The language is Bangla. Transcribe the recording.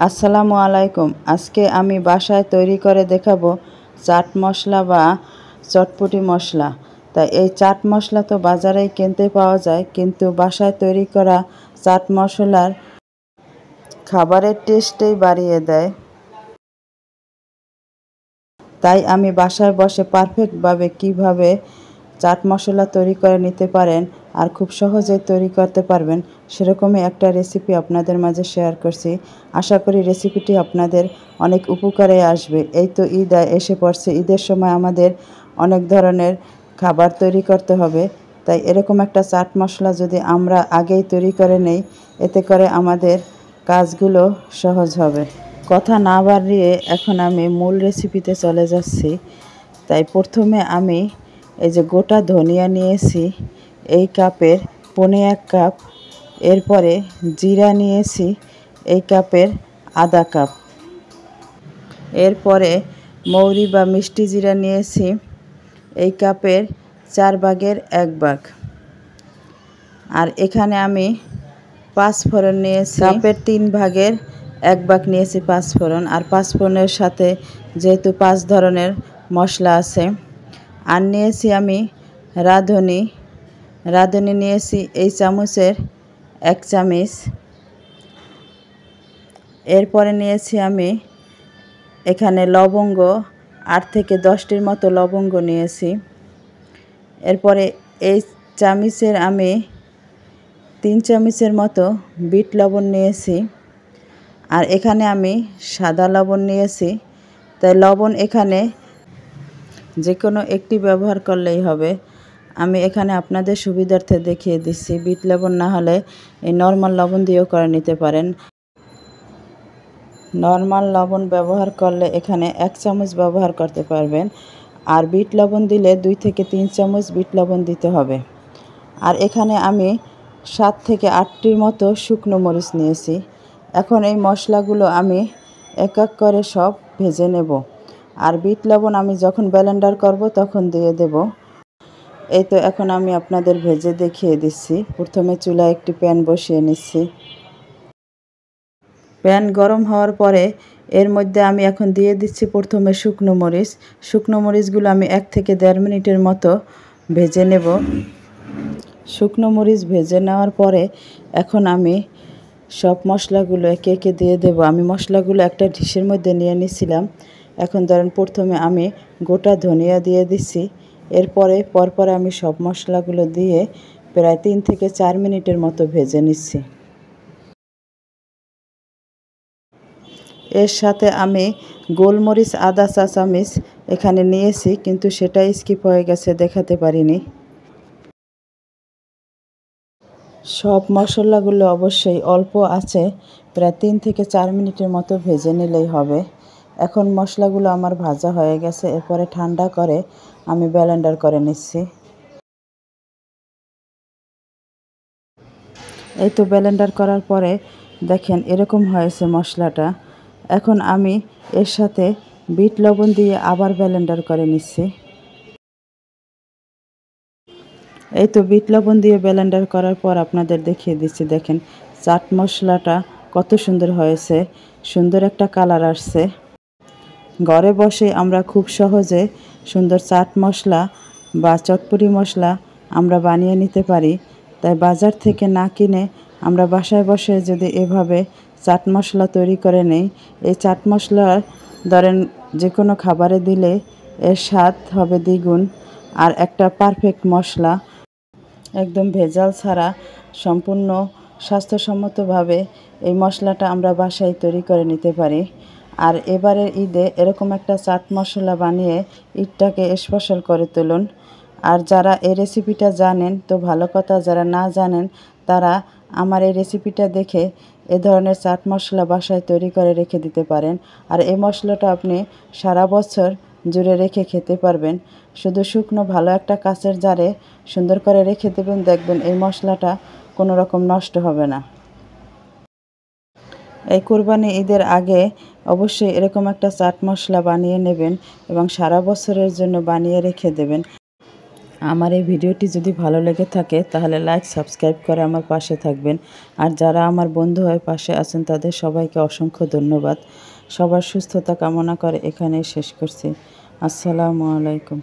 আসসালামু আলাইকুম। আজকে আমি বাসায় তৈরি করে দেখাবো চাট মশলা বা চটপটি মশলা। তাই এই চাট মশলা তো বাজারেই কিনতে পাওয়া যায়, কিন্তু বাসায় তৈরি করা চাট মশলার খাবারের টেস্টই বাড়িয়ে দেয়। তাই আমি বাসায় বসে পারফেক্টভাবে কিভাবে চাট মশলা তৈরি করে নিতে পারেন আর খুব সহজে তৈরি করতে পারবেন, সেরকমই একটা রেসিপি আপনাদের মাঝে শেয়ার করছি। আশা করি রেসিপিটি আপনাদের অনেক উপকারে আসবে। এই তো ঈদ এসে পড়ছে, ঈদের সময় আমাদের অনেক ধরনের খাবার তৈরি করতে হবে। তাই এরকম একটা চাট মশলা যদি আমরা আগেই তৈরি করে নেই, এতে করে আমাদের কাজগুলো সহজ হবে। কথা না বাড়িয়ে এখন আমি মূল রেসিপিতে চলে যাচ্ছি। তাই প্রথমে আমি এই যে গোটা ধনিয়া নিয়েছি এই কাপের 1.25 কাপ। এরপরে জিরা নিয়েছি এই কাপের আধা কাপ। এরপরে মৌরি বা মিষ্টি জিরা নিয়েছি এই কাপের 4 ভাগের 1 ভাগ। আর এখানে আমি 5 ফোড়ন নিয়েছি কাপের 3 ভাগের 1 ভাগ নিয়েছি 5 ফোড়ন। আর 5 ফোড়নের সাথে যেহেতু 5 ধরনের মশলা আছে। আর নিয়েছি আমি রাঁধুনি নিয়েছি এই চামচের 1 চামচ। এরপরে নিয়েছি আমি এখানে লবঙ্গ 8 থেকে 10টির মতো লবঙ্গ নিয়েছি। এরপরে এই চামচের আমি 3 চামচের মতো বিট লবণ নিয়েছি। আর এখানে আমি সাদা লবণ নিয়েছি। তাই লবণ এখানে যে কোনো একটি ব্যবহার করলেই হবে। আমি এখানে আপনাদের সুবিধার্থে দেখিয়ে দিচ্ছি। বিট লবণ না হলে এই নর্মাল লবণ দিয়েও করে নিতে পারেন। নর্মাল লবণ ব্যবহার করলে এখানে 1 চামচ ব্যবহার করতে পারবেন। আর বিট লবণ দিলে 2 থেকে 3 চামচ বিট লবণ দিতে হবে। আর এখানে আমি 7 থেকে 8টির মতো শুকনো মরিচ নিয়েছি। এখন এই মশলাগুলো আমি এক এক করে সব ভেজে নেব। আর বিট লবণ আমি যখন ব্লেন্ডার করব তখন দিয়ে দেব। এই তো এখন আমি আপনাদের ভেজে দেখিয়ে দিচ্ছি। প্রথমে চুলায় একটি প্যান বসিয়ে নিচ্ছি। প্যান গরম হওয়ার পরে এর মধ্যে আমি এখন দিয়ে দিচ্ছি প্রথমে শুকনো মরিচ। শুকনো মরিচগুলো আমি 1 থেকে 1.5 মিনিটের মতো ভেজে নেব। শুকনো মরিচ ভেজে নেওয়ার পরে এখন আমি সব মশলাগুলো একে একে দিয়ে দেব। আমি মশলাগুলো একটা ডিশের মধ্যে নিয়ে নিয়েছিলাম। এখন ধরেন প্রথমে আমি গোটা ধনিয়া দিয়ে দিচ্ছি। এরপরে পরপর আমি সব মশলাগুলো দিয়ে প্রায় 3 থেকে 4 মিনিটের মতো ভেজে নিচ্ছি। এর সাথে আমি গোলমরিচ আধা চা চামচ এখানে নিয়েছি, কিন্তু সেটা স্কিপ হয়ে গেছে, দেখাতে পারিনি। সব মশলাগুলো অবশ্যই অল্প আছে প্রায় 3 থেকে 4 মিনিটের মতো ভেজে নিলেই হবে। এখন মশলাগুলো আমার ভাজা হয়ে গেছে। এরপরে ঠান্ডা করে আমি ব্লেন্ডার করে নিচ্ছি। এই তো ব্লেন্ডার করার পরে দেখেন এরকম হয়েছে মশলাটা। এখন আমি এর সাথে বিট লবণ দিয়ে আবার ব্লেন্ডার করে নিচ্ছি। এই তো বিট লবণ দিয়ে ব্লেন্ডার করার পর আপনাদের দেখিয়ে দিচ্ছি। দেখেন চাট মশলাটা কত সুন্দর হয়েছে, সুন্দর একটা কালার আসছে। ঘরে বসে আমরা খুব সহজে সুন্দর চাট মশলা বা চটপটি মশলা আমরা বানিয়ে নিতে পারি। তাই বাজার থেকে না কিনে আমরা বাসায় বসে যদি এভাবে চাট মশলা তৈরি করে নেই, এই চাট মশলা ধরেন যে কোনো খাবারে দিলে এর স্বাদ হবে দ্বিগুণ। আর একটা পারফেক্ট মশলা, একদম ভেজাল ছাড়া সম্পূর্ণ স্বাস্থ্যসম্মতভাবে এই মশলাটা আমরা বাসায় তৈরি করে নিতে পারি। আর এবারের ঈদে এরকম একটা চাট মশলা বানিয়ে ঈদটাকে স্পেশাল করে তুলুন। আর যারা এই রেসিপিটা জানেন তো ভালো কথা, যারা না জানেন তারা আমার এই রেসিপিটা দেখে এ ধরনের চাট মশলা বাসায় তৈরি করে রেখে দিতে পারেন। আর এই মশলাটা আপনি সারা বছর জুড়ে রেখে খেতে পারবেন। শুধু শুকনো ভালো একটা কাঁচের জারে সুন্দর করে রেখে দেবেন, দেখবেন এই মশলাটা কোনো রকম নষ্ট হবে না। এই কুরবানি ঈদের আগে অবশ্যই এরকম একটা চাট মশলা বানিয়ে নেবেন এবং সারা বছরের জন্য বানিয়ে রেখে দেবেন। আমার এই ভিডিওটি যদি ভালো লেগে থাকে তাহলে লাইক সাবস্ক্রাইব করে আমার পাশে থাকবেন। আর যারা আমার বন্ধু হয়ে পাশে আছেন তাদের সবাইকে অসংখ্য ধন্যবাদ। সবার সুস্থতা কামনা করে এখানেই শেষ করছি। আসসালামু আলাইকুম।